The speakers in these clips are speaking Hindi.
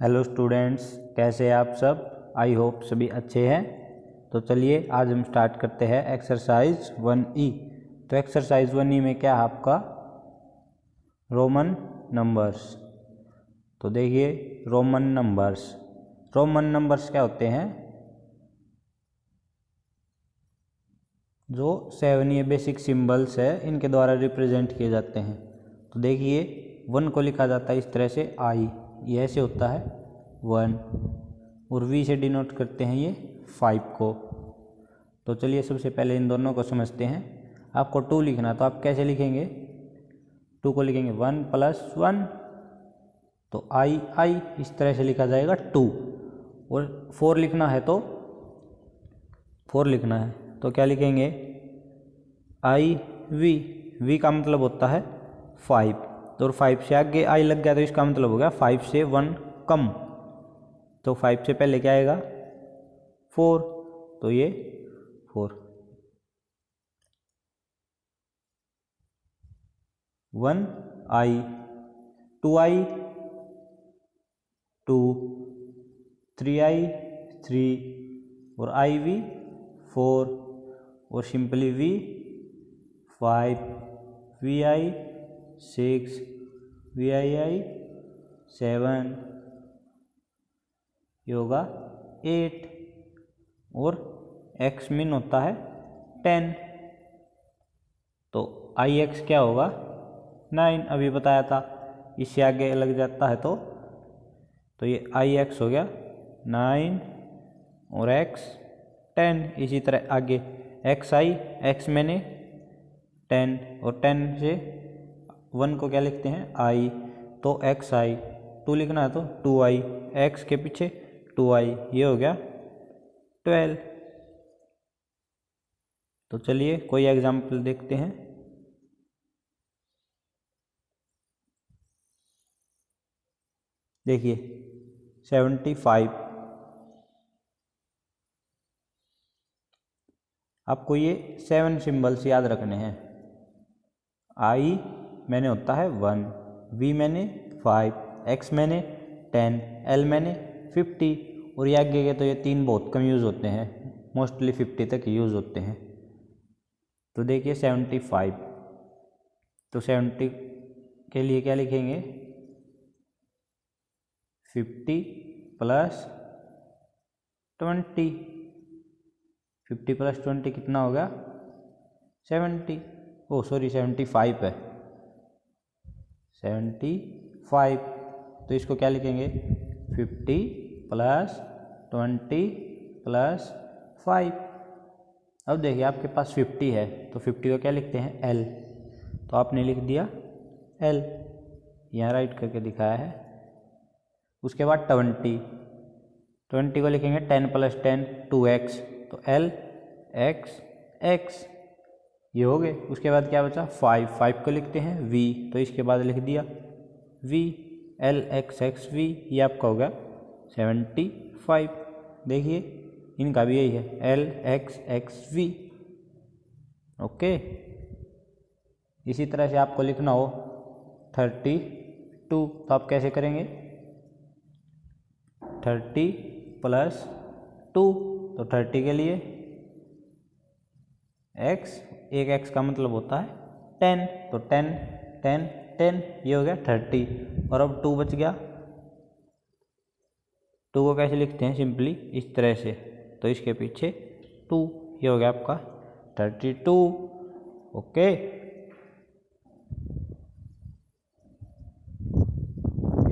हेलो स्टूडेंट्स, कैसे हैं आप सब। आई होप सभी अच्छे हैं। तो चलिए आज हम स्टार्ट करते हैं एक्सरसाइज 1E। तो एक्सरसाइज 1E में क्या है आपका रोमन नंबर्स। तो देखिए रोमन नंबर्स क्या होते हैं, जो 7 ये बेसिक सिंबल्स है इनके द्वारा रिप्रेजेंट किए जाते हैं। तो देखिए 1 को लिखा जाता है इस तरह से आई, ये ऐसे होता है 1, और V से डिनोट करते हैं ये 5 को। तो चलिए सबसे पहले इन दोनों को समझते हैं। आपको 2 लिखना, तो आप कैसे लिखेंगे, 2 को लिखेंगे 1 + 1, तो आई इस तरह से लिखा जाएगा 2। और 4 लिखना है तो 4 लिखना है तो क्या लिखेंगे वी का मतलब होता है 5, तो 5 से आगे आई लग गया तो इसका मतलब हो गया 5 से 1 कम। तो 5 से पहले क्या आएगा 4, तो ये 4। 1I, 2I 2, 3I 3, और IV 4, और सिंपली V 5, VI 6, VII 7, ये होगा 8, और X min होता है 10, तो IX क्या होगा 9, अभी बताया था। इससे आगे लग जाता है तो ये IX हो गया 9 और X 10। इसी तरह आगे XI, X मैंने 10, और 10 से 1 को क्या लिखते हैं I, तो XI। 2 लिखना है तो 2I, X के पीछे 2I, ये हो गया 12। तो चलिए कोई एग्जाम्पल देखते हैं। देखिए 75, आपको ये 7 सिंबल्स याद रखने हैं। I मैंने होता है 1, V मैंने 5, X मैंने 10, L मैंने 50, और ये आगे के तो ये 3 बहुत कम यूज़ होते हैं, मोस्टली 50 तक यूज़ होते हैं। तो देखिए 75, तो 70 के लिए क्या लिखेंगे 50 + 20, 50 + 20 कितना होगा 70, 75 है 75। तो इसको क्या लिखेंगे 50 + 20 + 5। अब देखिए आपके पास 50 है तो 50 को क्या लिखते हैं L, तो आपने लिख दिया L, यहाँ राइट करके दिखाया है। उसके बाद 20 को लिखेंगे 10 + 10 2X, तो L X X, ये हो गए। उसके बाद क्या बचा 5 को लिखते हैं V, तो इसके बाद लिख दिया V L X X V, ये आपका होगा 75। देखिए इनका भी यही है L X X V। Okay, इसी तरह से आपको लिखना हो 32, तो आप कैसे करेंगे 30 + 2, तो 30 के लिए X, एक X का मतलब होता है 10, तो 10 10 10, ये हो गया 30। और अब 2 बच गया, 2 को कैसे लिखते हैं सिंपली इस तरह से, तो इसके पीछे 2, ये हो गया आपका 32। ओके,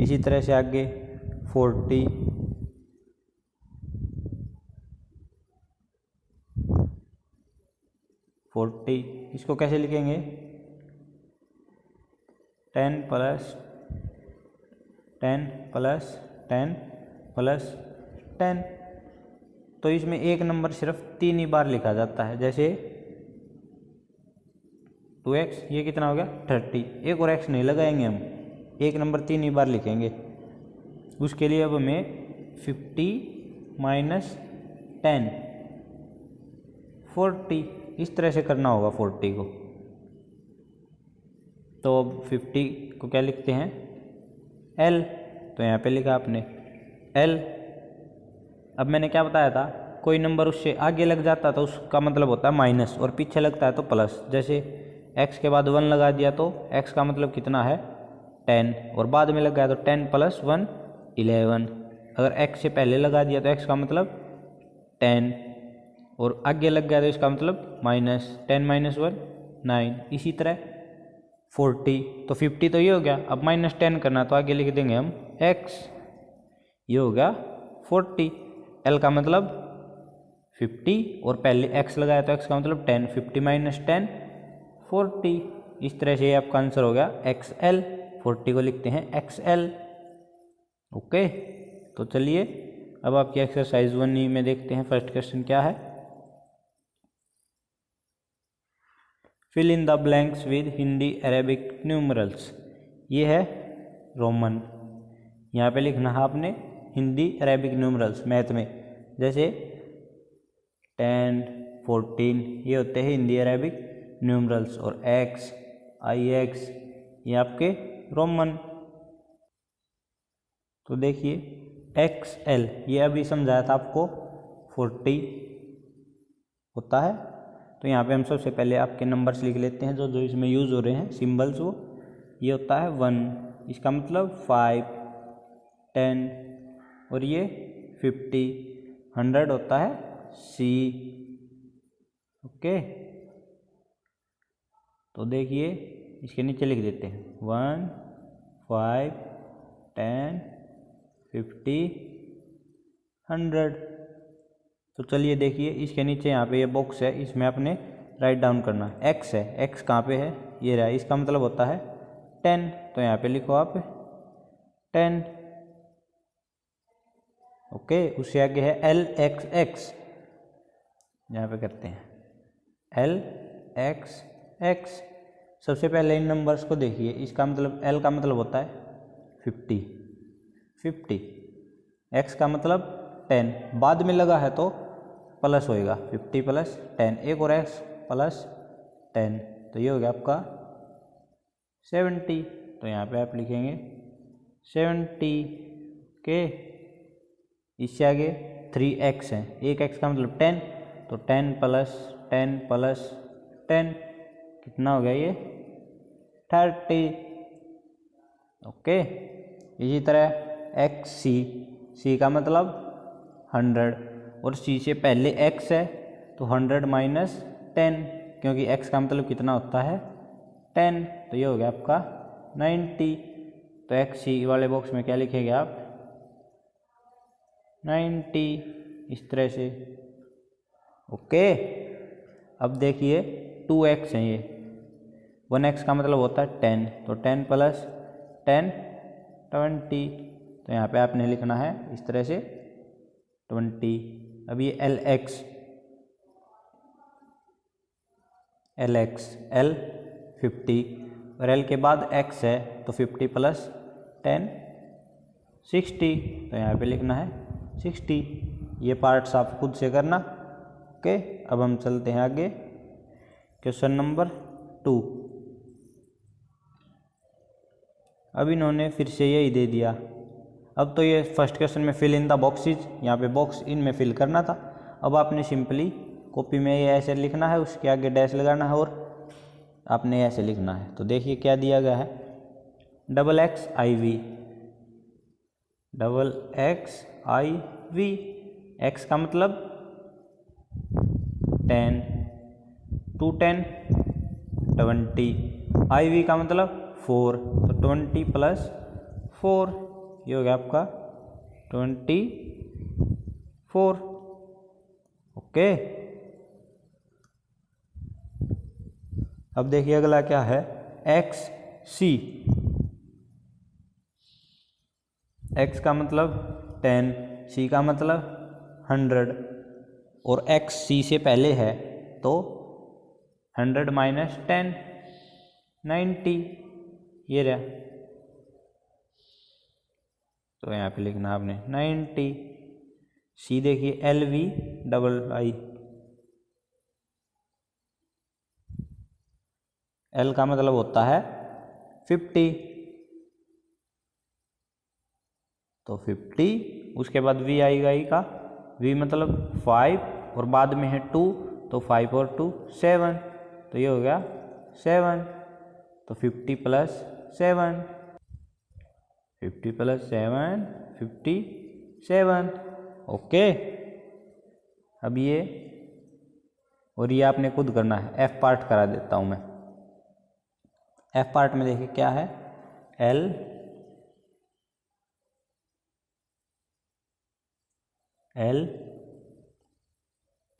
इसी तरह से आगे 40, 40, इसको कैसे लिखेंगे 10 + 10 + 10 + 10। तो इसमें एक नंबर सिर्फ 3 ही बार लिखा जाता है, जैसे 2X, ये कितना हो गया 30, एक और X नहीं लगाएंगे हम, एक नंबर 3 ही बार लिखेंगे। उसके लिए अब हमें 50 - 10 40, इस तरह से करना होगा 40 को। तो अब 50 को क्या लिखते हैं L, तो यहाँ पे लिखा आपने L। अब मैंने क्या बताया था, कोई नंबर उससे आगे लग जाता है तो उसका मतलब होता है माइनस, और पीछे लगता है तो प्लस। जैसे x के बाद 1 लगा दिया तो x का मतलब कितना है 10, और बाद में लग गया तो 10 + 1 11। अगर x से पहले लगा दिया तो x का मतलब 10, और आगे लग गया तो इसका मतलब माइनस 10 - 1 9। इसी तरह 40, तो 50 तो ये हो गया। अब -10 करना तो आगे लिख देंगे हम x, ये हो गया 40। L का मतलब 50, और पहले x लगाया तो x का मतलब 10, 50 - 10 40। इस तरह से ये आपका आंसर हो गया XL। 40 को लिखते हैं XL। ओके, तो चलिए अब आपकी एक्सरसाइज 1 में देखते हैं फर्स्ट क्वेश्चन क्या है। Fill in the blanks with Hindi Arabic numerals. ये है रोमन, यहाँ पे लिखना है आपने हिंदी अरेबिक न्यूमरल्स मैथ में। जैसे 10 14 ये होते हैं हिंदी अरेबिक न्यूमरल्स, और x IX ये आपके रोमन। तो देखिए XL ये अभी समझाया था आपको 40 होता है। तो यहाँ पे हम सबसे पहले आपके नंबर्स लिख लेते हैं जो जो इसमें यूज़ हो रहे हैं सिंबल्स। वो ये होता है 1, इसका मतलब 5 10, और ये 50 100 होता है C। ओके, तो देखिए इसके नीचे लिख देते हैं 1 5 10 50 100। तो चलिए देखिए इसके नीचे यहाँ पे ये बॉक्स है, इसमें आपने राइट डाउन करना है। x है, x कहाँ पे है, ये रहा, इसका मतलब होता है 10। तो यहाँ पे लिखो आप 10। ओके, उससे आगे है LXX, यहाँ पे करते हैं LXX। सबसे पहले इन नंबर्स को देखिए, इसका मतलब L का मतलब होता है 50, x का मतलब 10, बाद में लगा है तो प्लस होएगा 50 + 10, एक और x + 10, तो ये हो गया आपका 70। तो यहाँ पे आप लिखेंगे 70 के। इससे आगे 3x है, एक x का मतलब 10, तो 10 + 10 + 10 कितना हो गया ये 30। ओके, इसी तरह XC, C का मतलब 100, और C से पहले x है तो 100 - 10, क्योंकि x का मतलब कितना होता है 10, तो ये हो गया आपका 90। तो XC वाले बॉक्स में क्या लिखेंगे आप 90, इस तरह से। ओके, अब देखिए 2x है, ये 1x का मतलब होता है 10, तो 10 + 10 20। तो यहाँ पे आपने लिखना है इस तरह से 20। अब ये LX L 50, और L के बाद x है तो 50 + 10 60। तो यहाँ पे लिखना है 60। ये पार्ट्स आप खुद से करना। ओके, अब हम चलते हैं आगे क्वेश्चन नंबर 2। अब इन्होंने फिर से यही दे दिया। अब तो ये फर्स्ट क्वेश्चन में फिल इन द बॉक्सेज, यहाँ पे बॉक्स इन में फिल करना था। अब आपने सिंपली कॉपी में ये ऐसे लिखना है, उसके आगे डैश लगाना है, और आपने ऐसे लिखना है। तो देखिए क्या दिया गया है, XXIV। x का मतलब 10, 2 10 20, IV का मतलब 4, तो 20 + 4, ये हो गया आपका 24। ओके, अब देखिए अगला क्या है XC। x का मतलब 10, C का मतलब 100, और x C से पहले है तो 100 - 10 90, ये रहा। तो यहाँ पे लिखना आपने 90। C देखिए LVII, L का मतलब होता है 50, तो 50 उसके बाद v आएगा ई का, v मतलब 5 और बाद में है 2, तो 5 और 2 7, तो ये हो गया 7। तो 50 प्लस 7, 50 प्लस 7 57। ओके, अब ये और ये आपने खुद करना है। एफ पार्ट करा देता हूँ मैं। एफ पार्ट में देखिए क्या है, L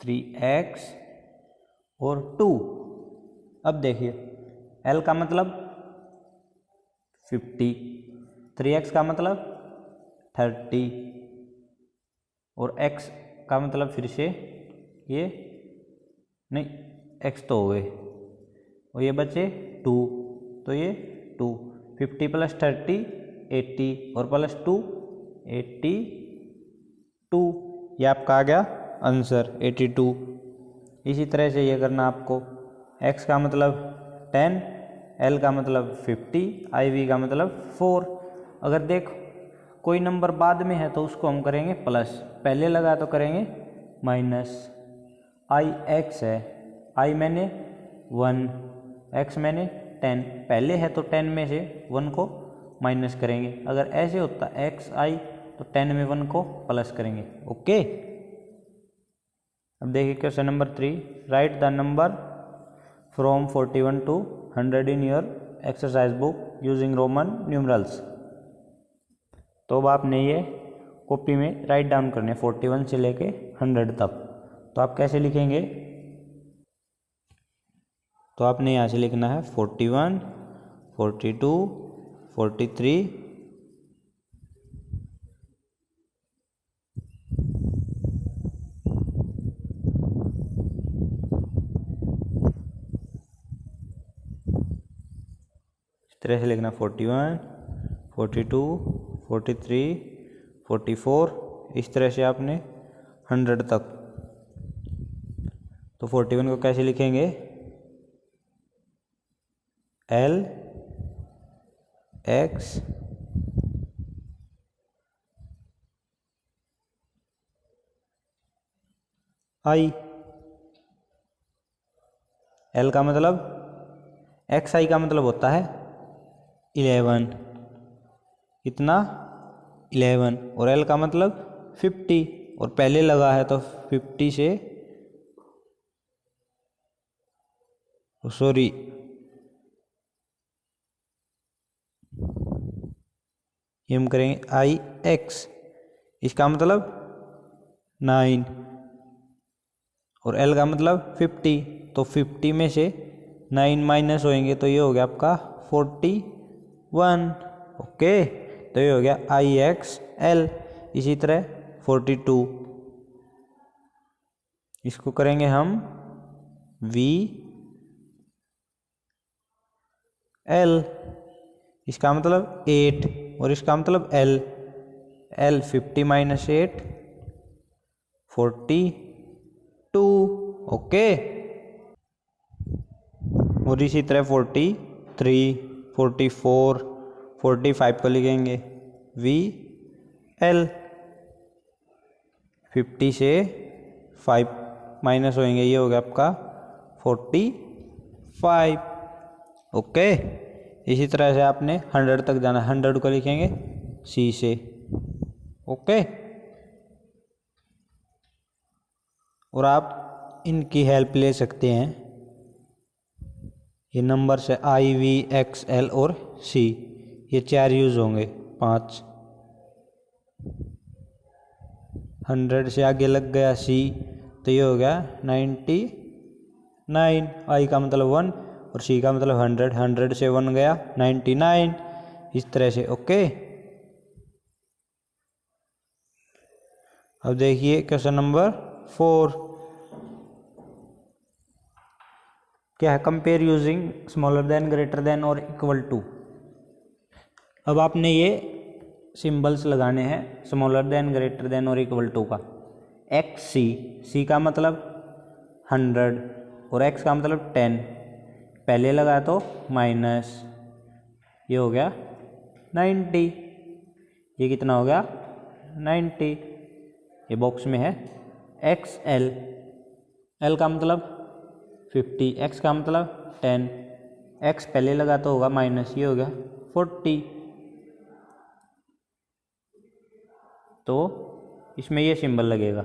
3x और 2। अब देखिए L का मतलब 50, 3x का मतलब 30 और x का मतलब फिर से ये नहीं, x तो हो गए और ये बचे 2, तो ये 2। 50 प्लस 30 80 और प्लस 2 82। ये आपका आ गया आंसर 82। इसी तरह से ये करना आपको। x का मतलब 10, L का मतलब 50, IV का मतलब 4। अगर देखो कोई नंबर बाद में है तो उसको हम करेंगे प्लस, पहले लगा तो करेंगे माइनस। IX है, I मैंने 1, X मैंने 10, पहले है तो 10 में से 1 को माइनस करेंगे। अगर ऐसे होता XI तो 10 में 1 को प्लस करेंगे। ओके, अब देखिए question number 3, right the number from 41 to 100 in your exercise book using Roman numerals. तो अब आपने ये कॉपी में राइट डाउन करने 41 से लेके 100 तक। तो आप कैसे लिखेंगे, तो आपने यहाँ से लिखना है 41, 42, 43, तरह से लिखना 41, 42, 43, 44, इस तरह से आपने 100 तक। तो 41 को कैसे लिखेंगे, L X I। L का मतलब XI का मतलब होता है 11, कितना 11, और L का मतलब 50 और पहले लगा है तो 50 से सॉरी ये हम करेंगे IX, इसका मतलब 9 और L का मतलब 50, तो 50 में से 9 माइनस होएंगे तो ये हो गया आपका 41। ओके, तो ये हो गया IXL। इसी तरह 42, इसको करेंगे हम VL, इसका मतलब 8 और इसका मतलब L 50 माइनस 8 42। ओके, और इसी तरह 43, 44, 45 को लिखेंगे VL, 50 से 5 माइनस होएंगे, ये हो गया आपका 45। ओके, इसी तरह से आपने 100 तक जाना, 100 को लिखेंगे C से। ओके, और आप इनकी हेल्प ले सकते हैं, ये नंबर से I, V, X, L और C, ये 4 यूज होंगे। 5, 100 से आगे लग गया C, तो ये हो गया 99। I का मतलब 1 और C का मतलब 100, 100 से 1 गया 99, इस तरह से। ओके, अब देखिए क्वेश्चन नंबर 4 क्या है, compare using smaller than, greater than और इक्वल टू। अब आपने ये सिंबल्स लगाने हैं स्मॉलर देन, ग्रेटर देन और इक्वल टू का। XC, C का मतलब 100 और X का मतलब 10, पहले लगा तो माइनस, ये हो गया 90, ये कितना हो गया 90। ये बॉक्स में है XL, L का मतलब 50, X का मतलब 10, X पहले लगा तो होगा माइनस, ये हो गया 40। तो इसमें ये सिंबल लगेगा।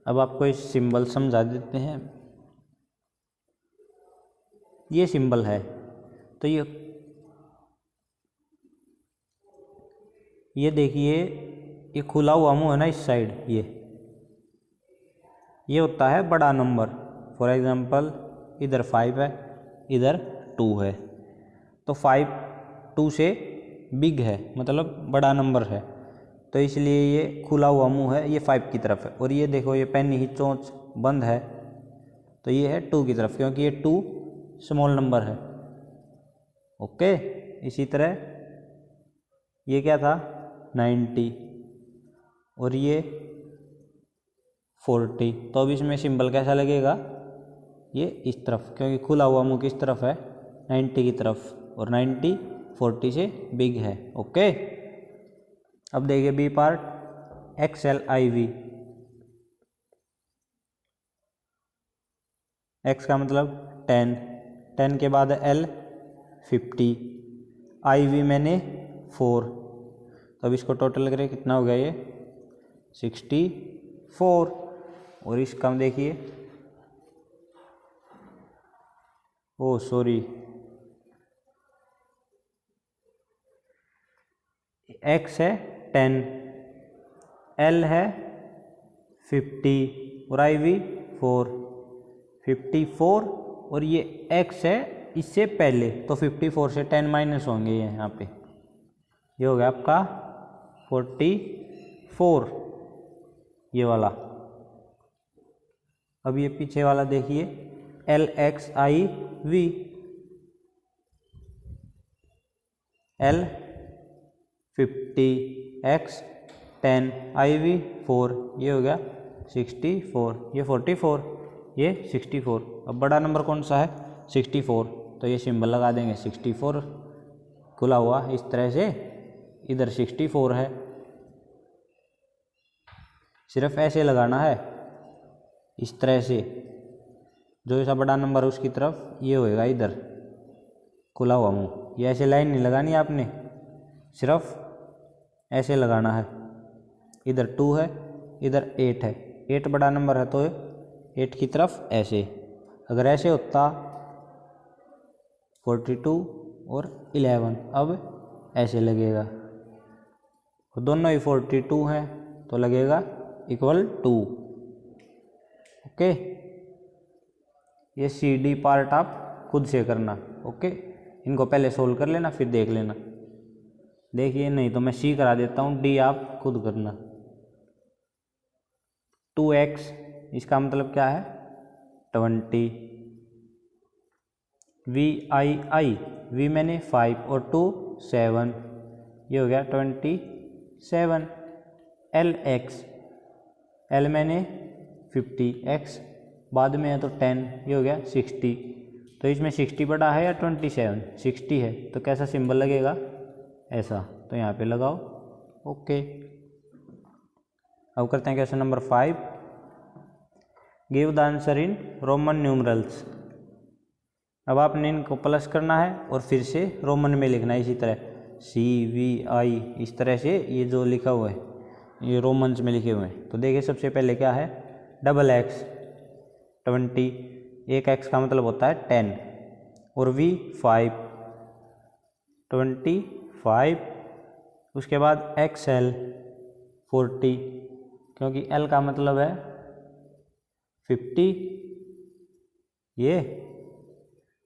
अब आपको इस सिंबल समझा देते हैं। ये सिंबल है तो ये देखिए, ये खुला हुआ मुंह है ना इस साइड, ये होता है बड़ा नंबर। फॉर एग्जांपल इधर 5 है, इधर 2 है, तो 5 2 से बिग है, मतलब बड़ा नंबर है, तो इसलिए ये खुला हुआ मुंह है, ये 5 की तरफ है। और ये देखो, ये पेन ही चोंच बंद है, तो ये है 2 की तरफ, क्योंकि ये 2 स्मॉल नंबर है। ओके, इसी तरह ये क्या था 90 और ये 40, तो अब इसमें सिंबल कैसा लगेगा, ये इस तरफ, क्योंकि खुला हुआ मुंह किस तरफ है, 90 की तरफ, और 90 40 से बिग है। ओके, अब देखिए बी पार्ट, XLIV, X का मतलब 10, 10 के बाद L 50, IV मैंने 4, तो अब इसको टोटल करें कितना हो गया, ये 64। और इसका देखिए, ओ सॉरी, X है 10, L है 50 और IV 4, 54, और ये X है इससे पहले, तो 54 से 10 माइनस होंगे ये यहाँ पे, ये हो गया आपका 44, ये वाला। अब ये पीछे वाला देखिए, LXIV, L 50, X 10, IV 4, ये हो गया 64, ये 44, ये 64। अब बड़ा नंबर कौन सा है, 64, तो ये सिंबल लगा देंगे 64 खुला हुआ इस तरह से, इधर 64 है, सिर्फ ऐसे लगाना है इस तरह से, जो ऐसा बड़ा नंबर है उसकी तरफ ये होएगा इधर खुला हुआ मुंह। ये ऐसे लाइन नहीं लगानी आपने, सिर्फ ऐसे लगाना है। इधर 2 है, इधर 8 है, 8 बड़ा नंबर है तो 8 की तरफ ऐसे, अगर ऐसे होता 42 और 11, अब ऐसे लगेगा, और दोनों ही 42 हैं तो लगेगा =2। ओके, ये CD पार्ट आप खुद से करना। ओके, इनको पहले सोल्व कर लेना फिर देख लेना। देखिए, नहीं तो मैं C करा देता हूँ, D आप खुद करना। 2x, इसका मतलब क्या है 20, VII, V मैंने 5 और 2 7, ये हो गया 27। LX, L मैंने 50, X बाद में है तो 10, ये हो गया 60। तो इसमें 60 बड़ा है या 27, 60 है, तो कैसा सिंबल लगेगा, ऐसा, तो यहाँ पे लगाओ। ओके, अब करते हैं question number 5, give the answer in Roman numerals. अब आपने इनको प्लस करना है और फिर से रोमन में लिखना है, इसी तरह CVI, इस तरह से ये जो लिखा हुआ है ये रोमन्स में लिखे हुए हैं। तो देखिए, सबसे पहले क्या है, XX 20, एक X का मतलब होता है 10, और V 5, 25, उसके बाद XL 40, क्योंकि L का मतलब है 50, ये,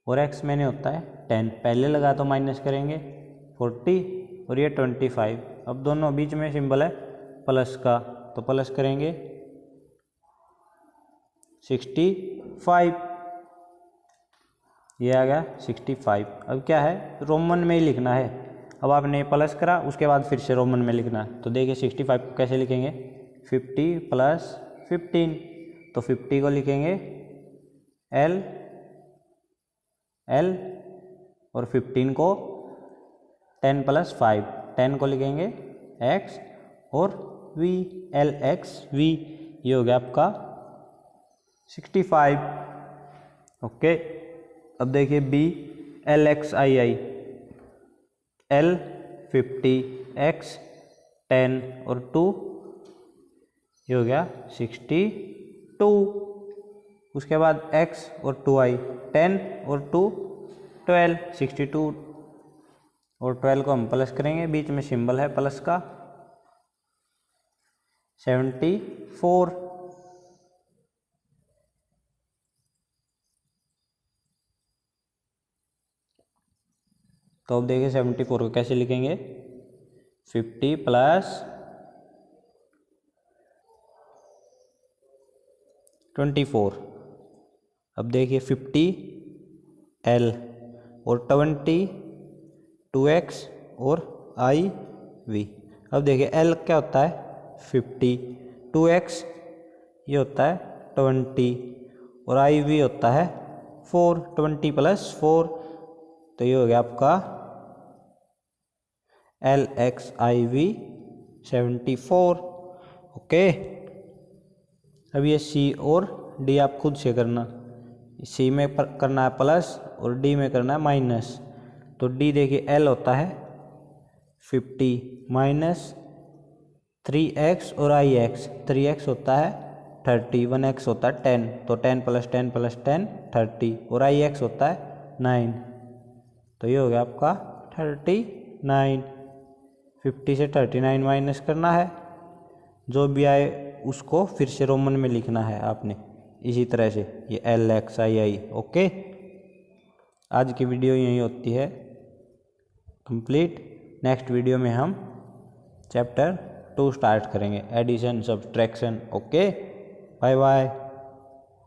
और X मैंने होता है 10, पहले लगा तो माइनस करेंगे 40, और ये 25। अब दोनों बीच में सिंबल है प्लस का, तो प्लस करेंगे 65, ये आ गया 65। अब क्या है, रोमन में ही लिखना है। अब आपने प्लस करा, उसके बाद फिर से रोमन में लिखना है। तो देखिए 65 को कैसे लिखेंगे, 50 + 15, तो 50 को लिखेंगे L, और 15 को 10 + 5, 10 को लिखेंगे X, और वी, एल एक्स वी, ये हो गया आपका 65। ओके, अब देखिए बी, एल एक्स आई आई, एल 50, एक्स 10 और 2, ये हो गया 62। उसके बाद x और 2i, 10 और 2 12, 62 और 12 को हम प्लस करेंगे, बीच में सिंबल है प्लस का, 74। तो अब देखिए 74 को कैसे लिखेंगे, 50 प्लस 24। अब देखिए 50 एल और 20 2x और आई वी। अब देखिए एल क्या होता है 50, 2x ये होता है 20 और आई वी होता है 4, 20 प्लस 4, तो ये हो गया आपका L X I V 74। Okay, अब ये सी और डी आप खुद से करना, सी में करना है प्लस और डी में करना है माइनस। तो डी देखिए एल होता है 50 माइनस 3x और आई एक्स, 3x होता है 30, 1x होता है 10, तो 10 प्लस 10 प्लस 10 30 और आई एक्स होता है 9, तो ये हो गया आपका 39। 50 से 39 माइनस करना है, जो भी आए उसको फिर से रोमन में लिखना है आपने, इसी तरह से ये एल एक्स आई आई। ओके, आज की वीडियो यही होती है कंप्लीट। नेक्स्ट वीडियो में हम चैप्टर 2 स्टार्ट करेंगे, addition subtraction. Okay, bye bye.